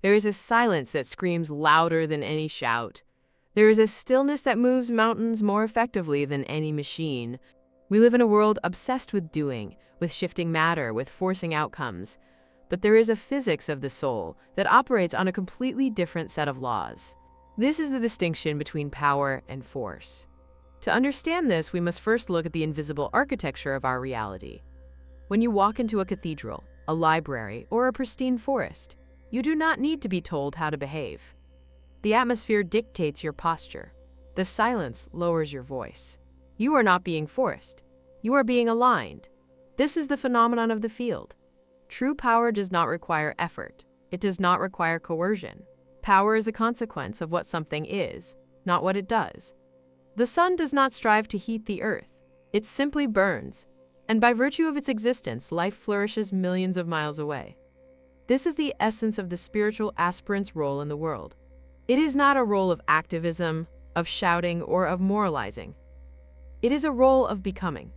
There is a silence that screams louder than any shout. There is a stillness that moves mountains more effectively than any machine. We live in a world obsessed with doing, with shifting matter, with forcing outcomes. But there is a physics of the soul that operates on a completely different set of laws. This is the distinction between power and force. To understand this, we must first look at the invisible architecture of our reality. When you walk into a cathedral, a library, or a pristine forest, you do not need to be told how to behave. The atmosphere dictates your posture. The silence lowers your voice. You are not being forced. You are being aligned. This is the phenomenon of the field. True power does not require effort. It does not require coercion. Power is a consequence of what something is, not what it does. The sun does not strive to heat the earth. It simply burns, and by virtue of its existence, life flourishes millions of miles away. This is the essence of the spiritual aspirant's role in the world. It is not a role of activism, of shouting, or of moralizing. It is a role of becoming.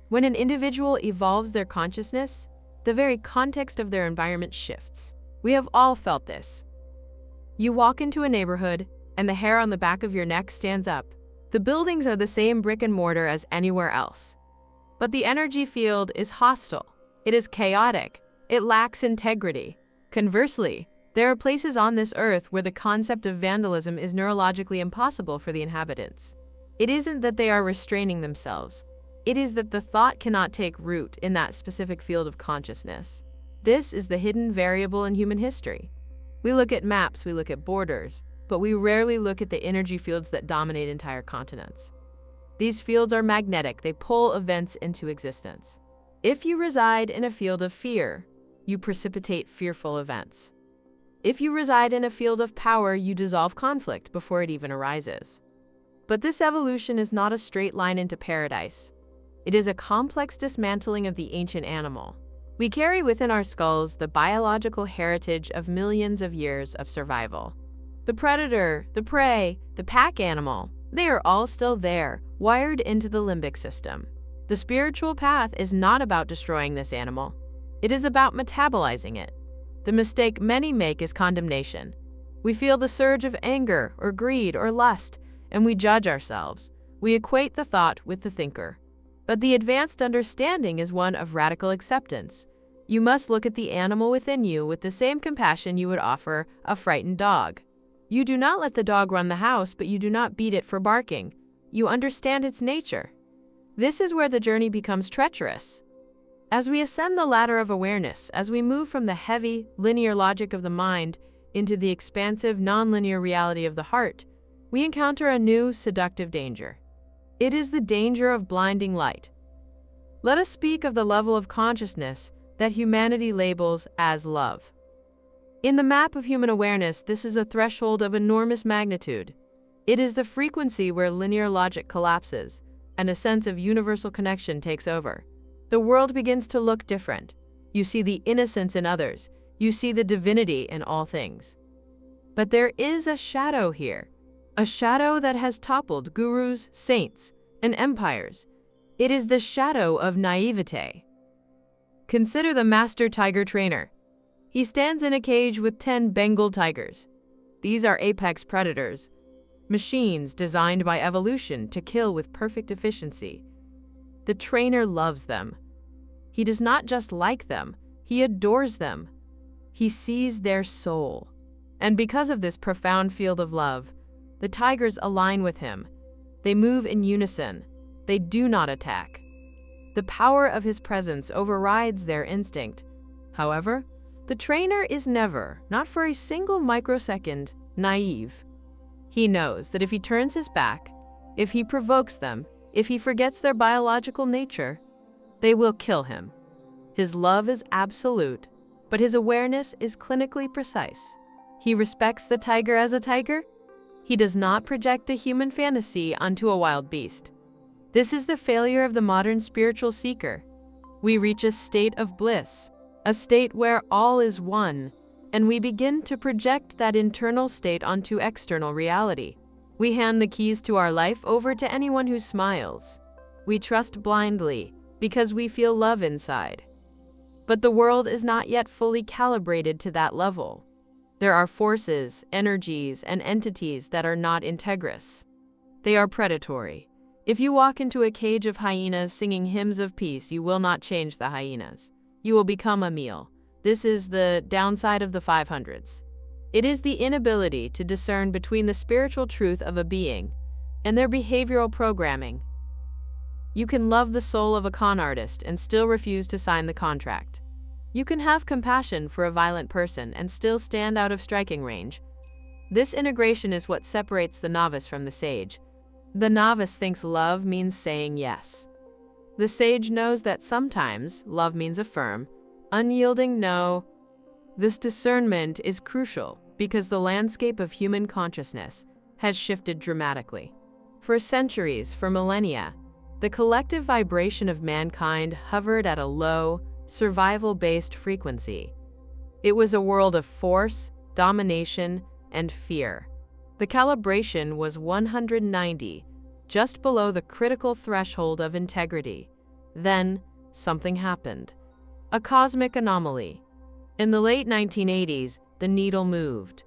When an individual evolves their consciousness, the very context of their environment shifts. We have all felt this. You walk into a neighborhood, and the hair on the back of your neck stands up. The buildings are the same brick and mortar as anywhere else. But the energy field is hostile. It is chaotic. It lacks integrity. Conversely, there are places on this earth where the concept of vandalism is neurologically impossible for the inhabitants. It isn't that they are restraining themselves. It is that the thought cannot take root in that specific field of consciousness. This is the hidden variable in human history. We look at maps, we look at borders, but we rarely look at the energy fields that dominate entire continents. These fields are magnetic. They pull events into existence. If you reside in a field of fear, you precipitate fearful events. If you reside in a field of power, you dissolve conflict before it even arises. But this evolution is not a straight line into paradise. It is a complex dismantling of the ancient animal. We carry within our skulls the biological heritage of millions of years of survival. The predator, the prey, the pack animal, they are all still there, wired into the limbic system. The spiritual path is not about destroying this animal. It is about metabolizing it. The mistake many make is condemnation. We feel the surge of anger or greed or lust, and we judge ourselves. We equate the thought with the thinker. But the advanced understanding is one of radical acceptance. You must look at the animal within you with the same compassion you would offer a frightened dog. You do not let the dog run the house, but you do not beat it for barking. You understand its nature. This is where the journey becomes treacherous. As we ascend the ladder of awareness, as we move from the heavy, linear logic of the mind into the expansive, nonlinear reality of the heart, we encounter a new, seductive danger. It is the danger of blinding light. Let us speak of the level of consciousness that humanity labels as love. In the map of human awareness, this is a threshold of enormous magnitude. It is the frequency where linear logic collapses and a sense of universal connection takes over. The world begins to look different. You see the innocence in others. You see the divinity in all things. But there is a shadow here, a shadow that has toppled gurus, saints, and empires. It is the shadow of naivete. Consider the master tiger trainer. He stands in a cage with 10 Bengal tigers. These are apex predators, machines designed by evolution to kill with perfect efficiency. The trainer loves them. He does not just like them, he adores them. He sees their soul. And because of this profound field of love, the tigers align with him. They move in unison. They do not attack. The power of his presence overrides their instinct. However, the trainer is never, not for a single microsecond, naive. He knows that if he turns his back, if he provokes them, if he forgets their biological nature, they will kill him. His love is absolute, but his awareness is clinically precise. He respects the tiger as a tiger. He does not project a human fantasy onto a wild beast. This is the failure of the modern spiritual seeker. We reach a state of bliss, a state where all is one, and we begin to project that internal state onto external reality. We hand the keys to our life over to anyone who smiles. We trust blindly because we feel love inside. But the world is not yet fully calibrated to that level. There are forces, energies, and entities that are not integrous. They are predatory. If you walk into a cage of hyenas singing hymns of peace, you will not change the hyenas. You will become a meal. This is the downside of the 500s. It is the inability to discern between the spiritual truth of a being and their behavioral programming. You can love the soul of a con artist and still refuse to sign the contract. You can have compassion for a violent person and still stand out of striking range. This integration is what separates the novice from the sage. The novice thinks love means saying yes. The sage knows that sometimes love means a firm, unyielding no. This discernment is crucial because the landscape of human consciousness has shifted dramatically. For centuries, for millennia, the collective vibration of mankind hovered at a low, survival-based frequency. It was a world of force, domination, and fear. The calibration was 190, just below the critical threshold of integrity. Then, something happened. A cosmic anomaly. In the late 1980s, the needle moved.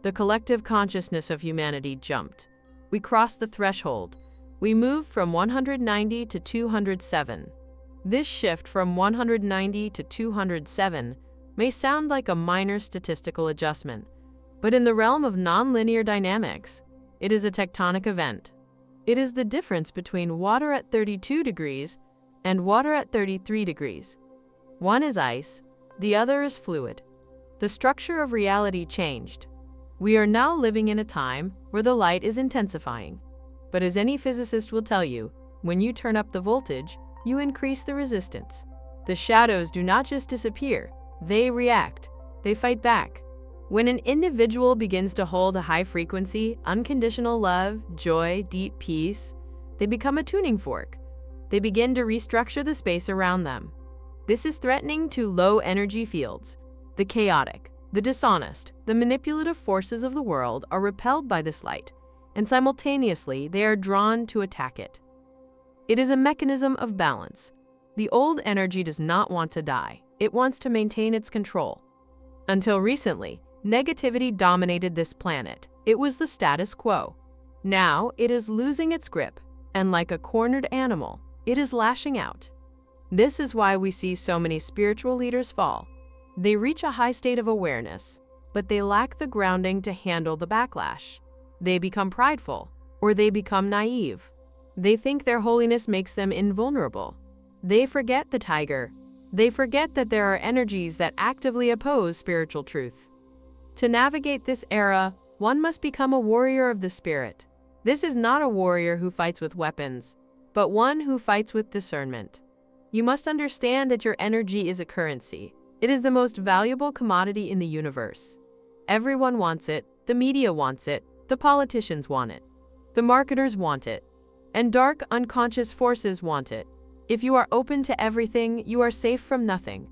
The collective consciousness of humanity jumped. We crossed the threshold. We moved from 190 to 207. This shift from 190 to 207 may sound like a minor statistical adjustment, but in the realm of nonlinear dynamics, it is a tectonic event. It is the difference between water at 32 degrees and water at 33 degrees. One is ice, the other is fluid. The structure of reality changed. We are now living in a time where the light is intensifying. But as any physicist will tell you, when you turn up the voltage, you increase the resistance. The shadows do not just disappear, they react, they fight back. When an individual begins to hold a high frequency, unconditional love, joy, deep peace, they become a tuning fork. They begin to restructure the space around them. This is threatening to low energy fields. The chaotic, the dishonest, the manipulative forces of the world are repelled by this light, and simultaneously they are drawn to attack it. It is a mechanism of balance. The old energy does not want to die. It wants to maintain its control. Until recently, negativity dominated this planet. It was the status quo. Now it is losing its grip, and like a cornered animal, it is lashing out. This is why we see so many spiritual leaders fall. They reach a high state of awareness, but they lack the grounding to handle the backlash. They become prideful, or they become naive. They think their holiness makes them invulnerable. They forget the tiger. They forget that there are energies that actively oppose spiritual truth. To navigate this era, one must become a warrior of the spirit. This is not a warrior who fights with weapons, but one who fights with discernment. You must understand that your energy is a currency. It is the most valuable commodity in the universe. Everyone wants it. The media wants it. The politicians want it. The marketers want it. And dark, unconscious forces want it. If you are open to everything, you are safe from nothing.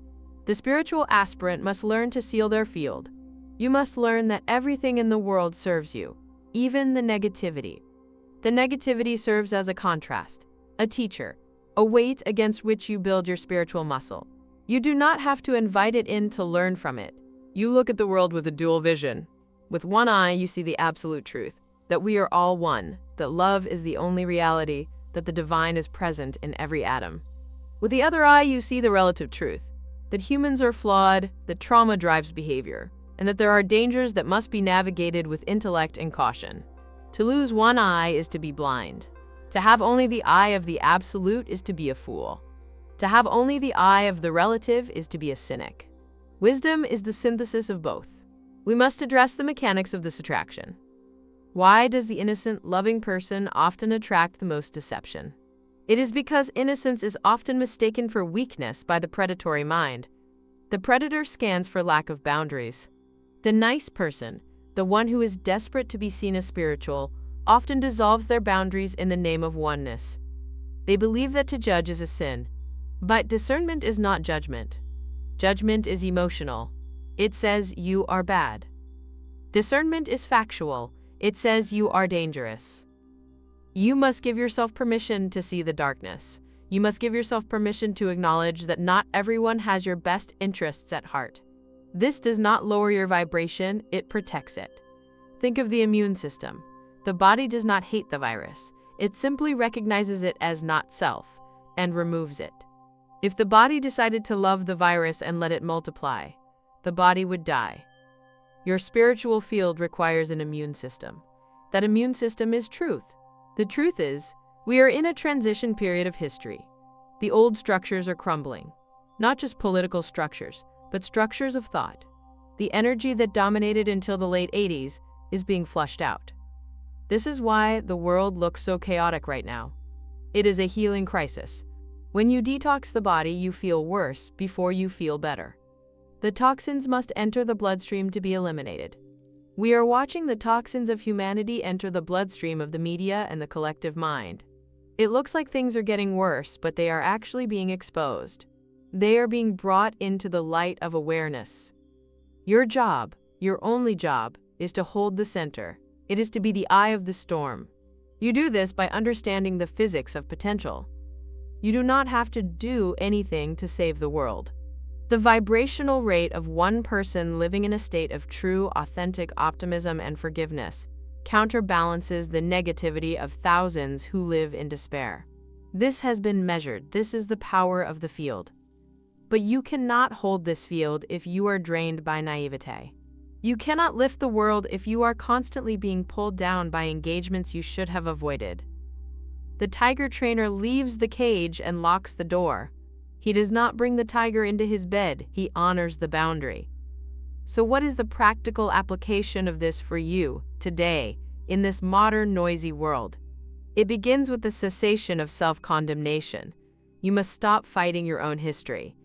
The spiritual aspirant must learn to seal their field. You must learn that everything in the world serves you, even the negativity. The negativity serves as a contrast, a teacher, a weight against which you build your spiritual muscle. You do not have to invite it in to learn from it. You look at the world with a dual vision. With one eye, you see the absolute truth, that we are all one, that love is the only reality, that the divine is present in every atom. With the other eye, you see the relative truth, that humans are flawed, that trauma drives behavior, and that there are dangers that must be navigated with intellect and caution. To lose one eye is to be blind. To have only the eye of the absolute is to be a fool. To have only the eye of the relative is to be a cynic. Wisdom is the synthesis of both. We must address the mechanics of this attraction. Why does the innocent, loving person often attract the most deception? It is because innocence is often mistaken for weakness by the predatory mind. The predator scans for lack of boundaries. The nice person, the one who is desperate to be seen as spiritual, often dissolves their boundaries in the name of oneness. They believe that to judge is a sin. But discernment is not judgment. Judgment is emotional. It says you are bad. Discernment is factual. It says you are dangerous. You must give yourself permission to see the darkness. You must give yourself permission to acknowledge that not everyone has your best interests at heart. This does not lower your vibration, it protects it. Think of the immune system. The body does not hate the virus. It simply recognizes it as not self and removes it. If the body decided to love the virus and let it multiply, the body would die. Your spiritual field requires an immune system. That immune system is truth. The truth is, we are in a transition period of history. The old structures are crumbling. Not just political structures, but structures of thought. The energy that dominated until the late 80s is being flushed out. This is why the world looks so chaotic right now. It is a healing crisis. When you detox the body, you feel worse before you feel better. The toxins must enter the bloodstream to be eliminated. We are watching the toxins of humanity enter the bloodstream of the media and the collective mind. It looks like things are getting worse, but they are actually being exposed. They are being brought into the light of awareness. Your job, your only job, is to hold the center. It is to be the eye of the storm. You do this by understanding the physics of potential. You do not have to do anything to save the world. The vibrational rate of one person living in a state of true, authentic optimism and forgiveness counterbalances the negativity of thousands who live in despair. This has been measured. This is the power of the field. But you cannot hold this field if you are drained by naivete. You cannot lift the world if you are constantly being pulled down by engagements you should have avoided. The tiger trainer leaves the cage and locks the door. He does not bring the tiger into his bed, he honors the boundary. So what is the practical application of this for you, today, in this modern, noisy world? It begins with the cessation of self-condemnation. You must stop fighting your own history.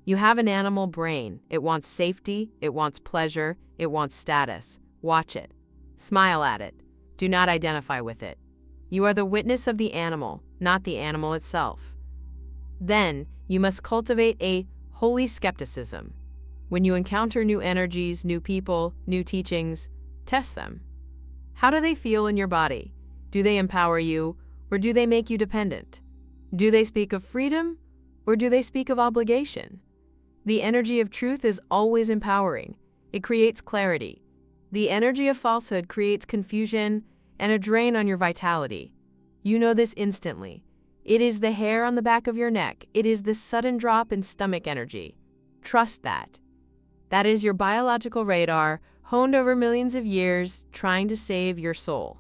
You have an animal brain. It wants safety, it wants pleasure, it wants status. Watch it. Smile at it. Do not identify with it. You are the witness of the animal, not the animal itself. Then, you must cultivate a holy skepticism. When you encounter new energies, new people, new teachings, test them. How do they feel in your body? Do they empower you, or do they make you dependent? Do they speak of freedom, or do they speak of obligation? The energy of truth is always empowering. It creates clarity. The energy of falsehood creates confusion and a drain on your vitality. You know this instantly. It is the hair on the back of your neck. It is the sudden drop in stomach energy. Trust that. That is your biological radar, honed over millions of years, trying to save your soul.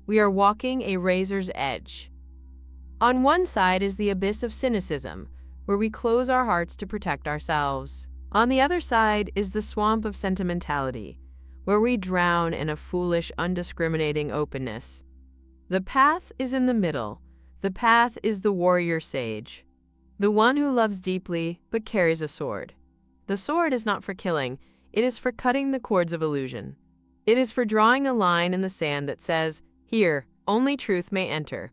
We are walking a razor's edge. On one side is the abyss of cynicism, where we close our hearts to protect ourselves. On the other side is the swamp of sentimentality, where we drown in a foolish, undiscriminating openness. The path is in the middle. The path is the warrior sage, the one who loves deeply but carries a sword. The sword is not for killing, it is for cutting the cords of illusion. It is for drawing a line in the sand that says, here, only truth may enter.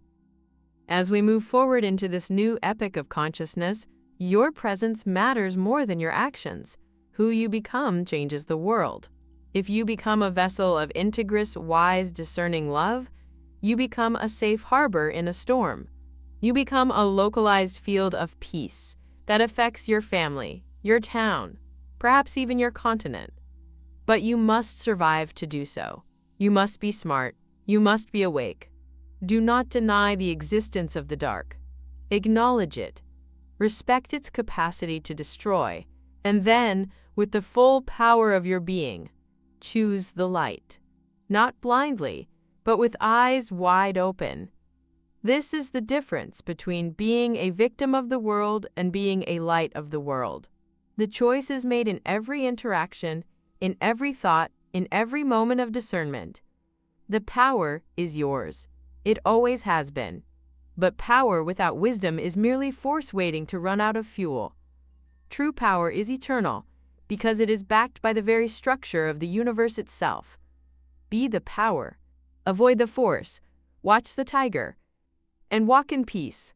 As we move forward into this new epoch of consciousness, your presence matters more than your actions. Who you become changes the world. If you become a vessel of integrous, wise, discerning love, you become a safe harbor in a storm. You become a localized field of peace that affects your family, your town, perhaps even your continent. But you must survive to do so. You must be smart. You must be awake. Do not deny the existence of the dark. Acknowledge it. Respect its capacity to destroy. And then, with the full power of your being, choose the light. Not blindly, but with eyes wide open. This is the difference between being a victim of the world and being a light of the world. The choice is made in every interaction, in every thought, in every moment of discernment. The power is yours. It always has been. But power without wisdom is merely force waiting to run out of fuel. True power is eternal, because it is backed by the very structure of the universe itself. Be the power. Avoid the force. Watch the tiger. And walk in peace.